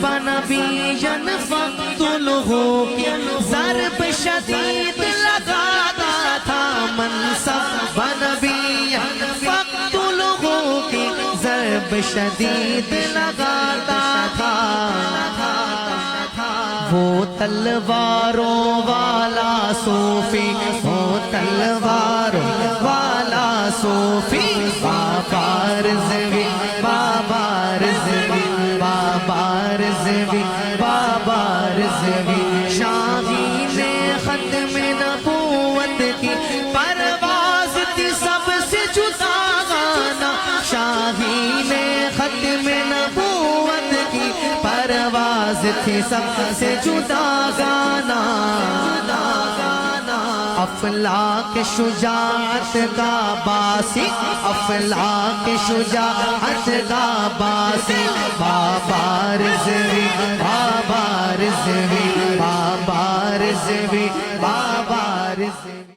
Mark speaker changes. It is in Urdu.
Speaker 1: ونبیا فاقتلہ کی ضرب شدید لگاتا تھا، منصب ونبیا فاقتلہ کی ضرب شدید لگاتا تھا۔ وہ تلواروں والا صوفی، وہ تلواروں والا صوفی، بابا رضوی، بابا رضوی، بابا رضوی، بابا رضوی، شاہین ختم نبوت کی پرواز تھی سب سے جدا گانا، شاہین ختم نبوت کی پرواز تھی سب سے جدا گانا۔ افلاک شجاعت کا باسی، افلاک شجاعت کا باسی، بابا رضوی، بابا رضوی، بابا رضوی، بابا رضوی۔